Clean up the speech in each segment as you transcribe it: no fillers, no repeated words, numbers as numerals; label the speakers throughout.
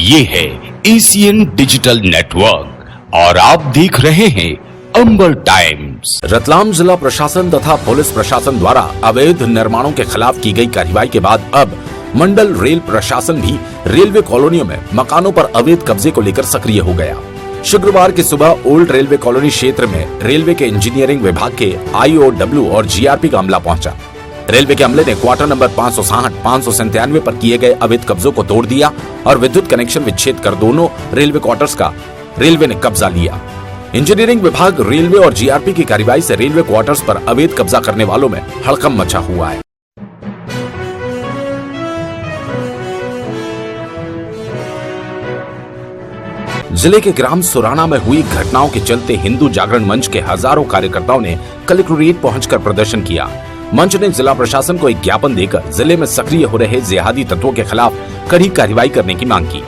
Speaker 1: ये है Asian digital network और आप देख रहे हैं अंबर टाइम्स।
Speaker 2: रतलाम जिला प्रशासन तथा पुलिस प्रशासन द्वारा अवैध निर्माणों के खिलाफ की गई कार्रवाई के बाद अब मंडल रेल प्रशासन भी रेलवे कॉलोनियों में मकानों पर अवैध कब्जे को लेकर सक्रिय हो गया। शुक्रवार की सुबह ओल्ड रेलवे कॉलोनी क्षेत्र में रेलवे के इंजीनियरिंग विभाग के IOW और GRP का अमला पहुंचा। रेलवे के अमले ने क्वार्टर नंबर 560, 597 पर किए गए अवैध कब्जों को तोड़ दिया और विद्युत कनेक्शन विच्छेद कर दोनों रेलवे क्वार्टर्स का रेलवे ने कब्जा लिया। इंजीनियरिंग विभाग, रेलवे और GRP की कार्रवाई से रेलवे क्वार्टर्स पर अवैध कब्जा करने वालों में हड़कंप मचा हुआ है। जिले के ग्राम सुराना में हुई घटनाओं के चलते हिंदू जागरण मंच के हजारों कार्यकर्ताओं ने कलेक्ट्रेट पहुंचकर प्रदर्शन किया। मंच ने जिला प्रशासन को एक ज्ञापन देकर जिले में सक्रिय हो रहे जिहादी तत्वों के खिलाफ कड़ी कार्रवाई करने की मांग की।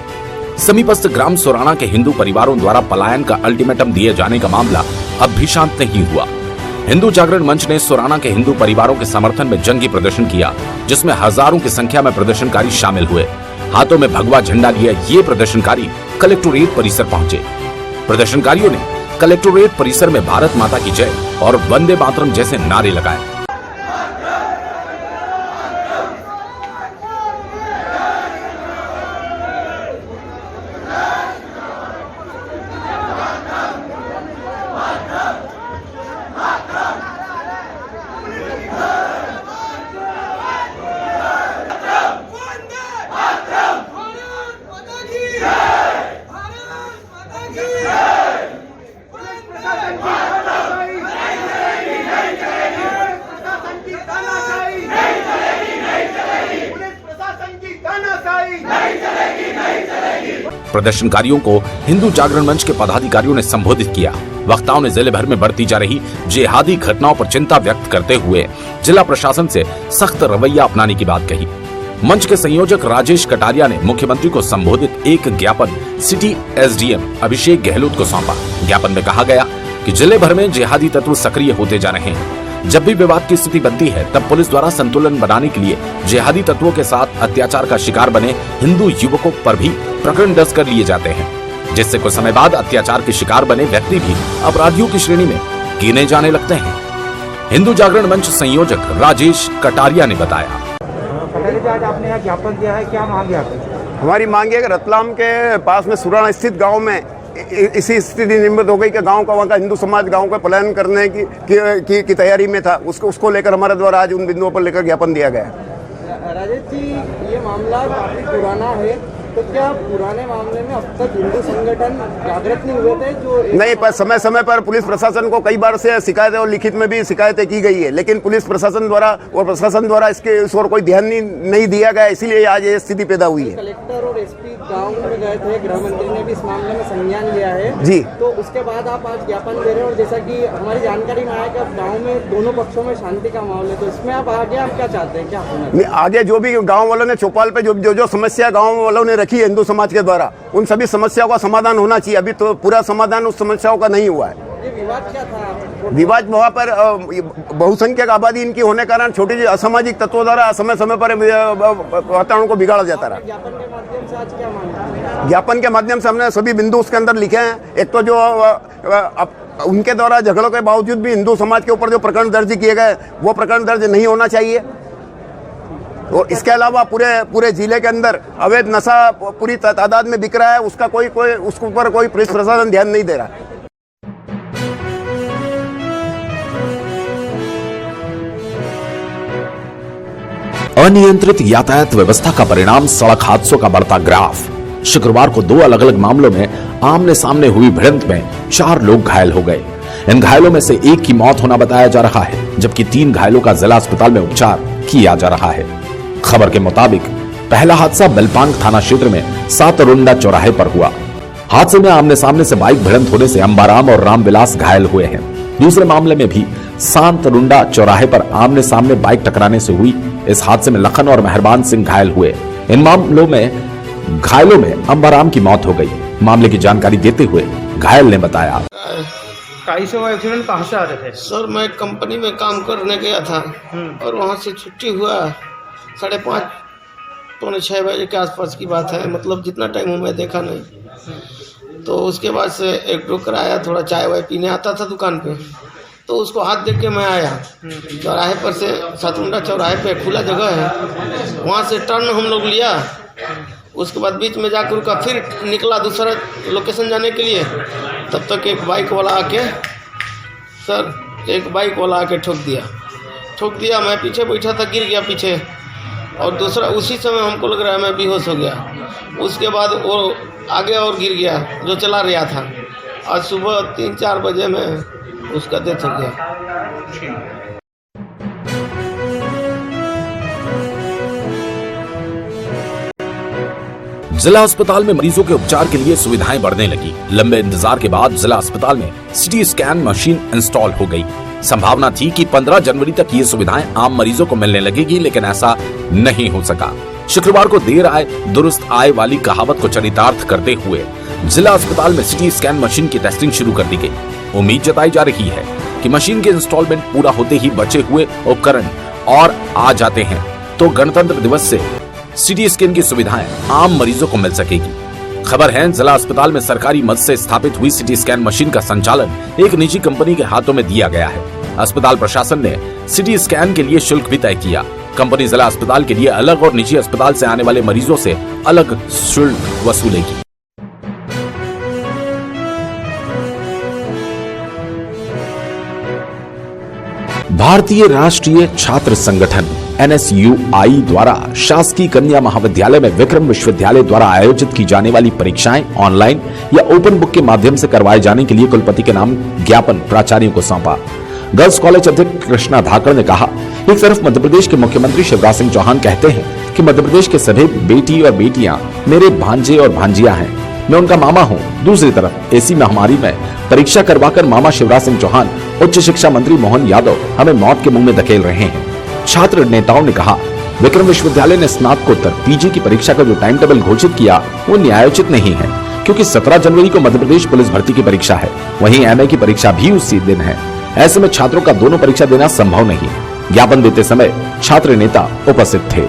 Speaker 2: समीपस्थ ग्राम सुराना के हिंदू परिवारों द्वारा पलायन का अल्टीमेटम दिए जाने का मामला अब भी शांत नहीं हुआ। हिंदू जागरण मंच ने सुराना के हिंदू परिवारों के समर्थन में जंगी प्रदर्शन किया, जिसमें हजारों की संख्या में प्रदर्शनकारी शामिल हुए। हाथों में भगवा झंडा लिए ये प्रदर्शनकारी कलेक्ट्रेट परिसर पहुंचे। प्रदर्शनकारियों ने कलेक्ट्रेट परिसर में भारत माता की जय और वंदे मातरम जैसे नारे लगाए। प्रदर्शनकारियों को हिंदू जागरण मंच के पदाधिकारियों ने संबोधित किया। वक्ताओं ने जिले भर में बढ़ती जा रही जिहादी घटनाओं पर चिंता व्यक्त करते हुए जिला प्रशासन से सख्त रवैया अपनाने की बात कही। मंच के संयोजक राजेश कटारिया ने मुख्यमंत्री को संबोधित एक ज्ञापन सिटी SDM अभिषेक गहलोत को सौंपा। ज्ञापन में कहा गया कि जिले भर में जिहादी तत्व सक्रिय होते जा रहे हैं। जब भी विवाद की स्थिति बनती है, तब पुलिस द्वारा संतुलन बनाने के लिए जिहादी तत्वों के साथ अत्याचार का शिकार बने हिंदू युवकों पर भी प्रकरण दर्ज कर लिए जाते हैं, जिससे कुछ समय बाद अत्याचार के शिकार बने व्यक्ति भी अपराधियों की श्रेणी में गिने जाने लगते हैं। हिंदू जागरण मंच संयोजक राजेश कटारिया ने बताया।
Speaker 3: आज आपने यहाँ ज्ञापन दिया है, क्या मांग है आपकी?
Speaker 4: हमारी मांग है कि रतलाम के पास में सुराना स्थित गांव में इसी स्थिति निर्मित हो गई कि गांव का वहाँ का हिंदू समाज गांव का पलायन करने की तैयारी में था। उसको लेकर हमारे द्वारा आज उन बिंदुओं पर लेकर ज्ञापन दिया गया।
Speaker 3: राजेश जी, ये मामला काफी पुराना है, तो क्या पुराने मामले में अब तक हिंदू संगठन जागृत नहीं हुए थे? जो
Speaker 4: नहीं, पर समय समय पर पुलिस प्रशासन को कई बार से शिकायतें और लिखित में भी शिकायतें की गई है, लेकिन पुलिस प्रशासन द्वारा इस ओर कोई ध्यान नहीं दिया गया, इसीलिए आज ये स्थिति पैदा हुई है।
Speaker 3: कलेक्टर और SP गाँव में गए थे, गृह मंत्री ने भी इस मामले में संज्ञान लिया है
Speaker 4: जी।
Speaker 3: तो उसके बाद आप आज ज्ञापन दे रहे हैं, और जैसा की हमारी जानकारी में आया कि अब गाँव में दोनों पक्षों में शांति का माहौल है, तो इसमें आप आगे आप क्या चाहते हैं, क्या होना?
Speaker 4: आगे जो भी गाँव वालों ने चौपाल पे जो समस्या गाँव वालों ने रखी है हिंदू समाज के द्वारा, उन सभी समस्याओं का समाधान होना चाहिए। अभी तो पूरा समाधान उस समस्याओं का नहीं हुआ है।
Speaker 3: ये विवाद क्या था?
Speaker 4: विवाद वहाँ पर बहुसंख्यक आबादी इनकी होने के कारण छोटी असामाजिक तत्वों द्वारा समय समय पर वातावरण को बिगाड़ा जाता रहा।
Speaker 3: ज्ञापन के माध्यम से आज क्या मांग?
Speaker 4: ज्ञापन के माध्यम से हमने सभी बिंदु उसके अंदर लिखे हैं। एक तो जो उनके द्वारा झगड़ों के बावजूद भी हिंदू समाज के ऊपर जो प्रकरण दर्ज किए गए, वो प्रकरण दर्ज नहीं होना चाहिए। और इसके अलावा पूरे जिले के अंदर अवैध नशा पूरी तादाद में बिक रहा है, उसका उसके ऊपर कोई पुलिस प्रशासन ध्यान नहीं दे रहा।
Speaker 2: अनियंत्रित यातायात व्यवस्था का परिणाम सड़क हादसों का बढ़ता ग्राफ। शुक्रवार को 2 अलग अलग मामलों में आमने सामने हुई भिड़ंत में 4 लोग घायल हो गए। इन घायलों में से एक की मौत होना बताया जा रहा है, जबकि 3 घायलों का जिला अस्पताल में उपचार किया जा रहा है। खबर के मुताबिक पहला हादसा बेलपांग थाना क्षेत्र में सातरुंडा चौराहे पर हुआ। हादसे में आमने सामने से बाइक भिड़ंत होने से अंबाराम और रामविलास घायल हुए हैं। दूसरे मामले में भी सातरुंडा चौराहे पर आमने सामने बाइक टकराने से हुई इस हादसे में लखन और मेहरबान सिंह घायल हुए। इन मामलों में घायलों में अंबाराम की मौत हो गई। मामले की जानकारी देते हुए घायल ने बताया,
Speaker 3: एक्सीडेंट कहाँ से आ रहे थे?
Speaker 5: सर, मैं कंपनी में काम करने गया था और वहाँ से छुट्टी हुआ 5:30 5:45 बजे के आसपास की बात है, मतलब जितना टाइम मैं देखा नहीं। तो उसके बाद से एक टोकर आया, थोड़ा चाय वाय पीने आता था दुकान पे, तो उसको हाथ देख के मैं आया। चौराहे पर से, सातमुंडा चौराहे पे खुला जगह है, वहाँ से टर्न हम लोग लिया। उसके बाद बीच में जाकर रुका, फिर निकला दूसरा लोकेशन जाने के लिए। तब तक एक बाइक वाला आके ठोक दिया। मैं पीछे बैठा था, गिर गया पीछे, और दूसरा उसी समय हमको लग रहा है मैं बेहोश हो गया। उसके बाद वो आगे और गिर गया जो चला रहा था। आज सुबह 3-4 बजे में उसका डेथ हो गया।
Speaker 2: जिला अस्पताल में मरीजों के उपचार के लिए सुविधाएं बढ़ने लगी। लंबे इंतजार के बाद जिला अस्पताल में सिटी स्कैन मशीन इंस्टॉल हो गई। संभावना थी कि 15 जनवरी तक ये सुविधाएं आम मरीजों को मिलने लगेगी, लेकिन ऐसा नहीं हो सका। शुक्रवार को देर आए दुरुस्त आए वाली कहावत को चरितार्थ करते हुए जिला अस्पताल में सिटी स्कैन मशीन की टेस्टिंग शुरू कर दी गई। उम्मीद जताई जा रही है कि मशीन के इंस्टॉलमेंट पूरा होते ही बचे हुए उपकरण और आ जाते हैं तो गणतंत्र दिवस से सिटी स्कैन की सुविधाएं आम मरीजों को मिल सकेगी। खबर है, जिला अस्पताल में सरकारी मद से स्थापित हुई सिटी स्कैन मशीन का संचालन एक निजी कंपनी के हाथों में दिया गया है। अस्पताल प्रशासन ने सिटी स्कैन के लिए शुल्क भी तय किया। कंपनी जिला अस्पताल के लिए अलग और निजी अस्पताल से आने वाले मरीजों से अलग शुल्क वसूलेगी। भारतीय राष्ट्रीय छात्र संगठन NSUI द्वारा शासकीय कन्या महाविद्यालय में विक्रम विश्वविद्यालय द्वारा आयोजित की जाने वाली परीक्षाएं ऑनलाइन या ओपन बुक के माध्यम से करवाए जाने के लिए कुलपति के नाम ज्ञापन प्राचार्यों को सौंपा। गर्ल्स कॉलेज अध्यक्ष कृष्णा धाकड़ ने कहा, एक तरफ मध्य प्रदेश के मुख्यमंत्री शिवराज सिंह चौहान कहते हैं कि मध्य प्रदेश के सभी बेटी और बेटियां मेरे भांजे और भांजियां हैं, मैं उनका मामा हूं। दूसरी तरफ ऐसी महामारी में परीक्षा करवाकर मामा शिवराज सिंह चौहान उच्च शिक्षा मंत्री मोहन यादव हमें मौत के मुंह में धकेल रहे हैं। छात्र नेताओं ने कहा, विक्रम विश्वविद्यालय ने स्नातकोत्तर PG की परीक्षा का जो टाइम टेबल घोषित किया वो न्यायोचित नहीं है, क्योंकि 17 जनवरी को मध्य प्रदेश पुलिस भर्ती की परीक्षा है, वहीं MA की परीक्षा भी उसी दिन है। ऐसे में छात्रों का दोनों परीक्षा देना संभव नहीं। ज्ञापन देते समय छात्र नेता उपस्थित थे।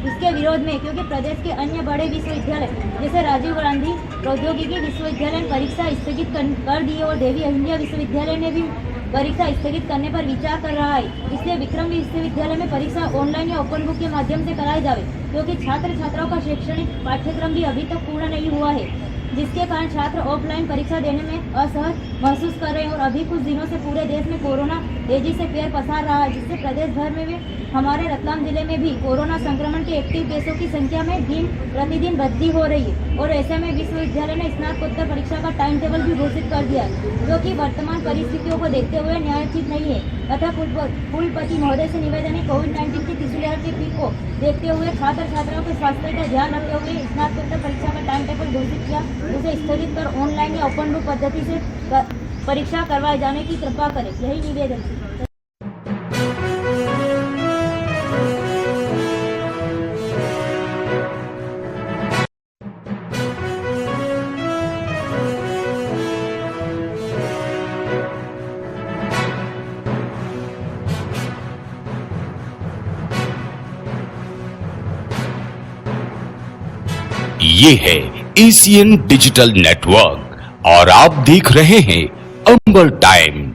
Speaker 6: इसके विरोध में, क्योंकि प्रदेश के अन्य बड़े विश्वविद्यालय जैसे राजीव गांधी प्रौद्योगिकी विश्वविद्यालय ने परीक्षा स्थगित कर दी और देवी अहिल्या विश्वविद्यालय ने भी परीक्षा स्थगित करने पर विचार कर रहा है। इसलिए विक्रम विश्वविद्यालय में परीक्षा ऑनलाइन या ओपन बुक के माध्यम से कराई जाए, क्योंकि छात्र छात्राओं का शैक्षणिक पाठ्यक्रम भी अभी तक पूरा नहीं हुआ है, जिसके कारण छात्र ऑफलाइन परीक्षा देने में असहज महसूस कर रहे हैं। और अभी कुछ दिनों से पूरे देश में कोरोना तेजी से पैर पसार रहा है, जिससे प्रदेश भर में भी हमारे रतलाम जिले में भी कोरोना संक्रमण के एक्टिव केसों की संख्या में दिन प्रतिदिन वृद्धि हो रही है। और ऐसे में विश्वविद्यालय ने स्नातकोत्तर परीक्षा का टाइम टेबल भी घोषित कर दिया है, जो कि वर्तमान परिस्थितियों को देखते हुए न्यायोचित नहीं है। तथा कुलपति महोदय से निवेदन है, कोविड-19 की तीसरी लहर की पीक को देखते हुए छात्र छात्राओं के स्वास्थ्य का ध्यान रखते हुए स्नातकोत्तर परीक्षा का टाइम टेबल घोषित किया, उसे स्थगित कर ऑनलाइन या ओपन बुक पद्धति से परीक्षा करवाए जाने की कृपा करें, यही निवेदन है।
Speaker 1: ये है एशियन डिजिटल नेटवर्क और आप देख रहे हैं अंबर टाइम्स।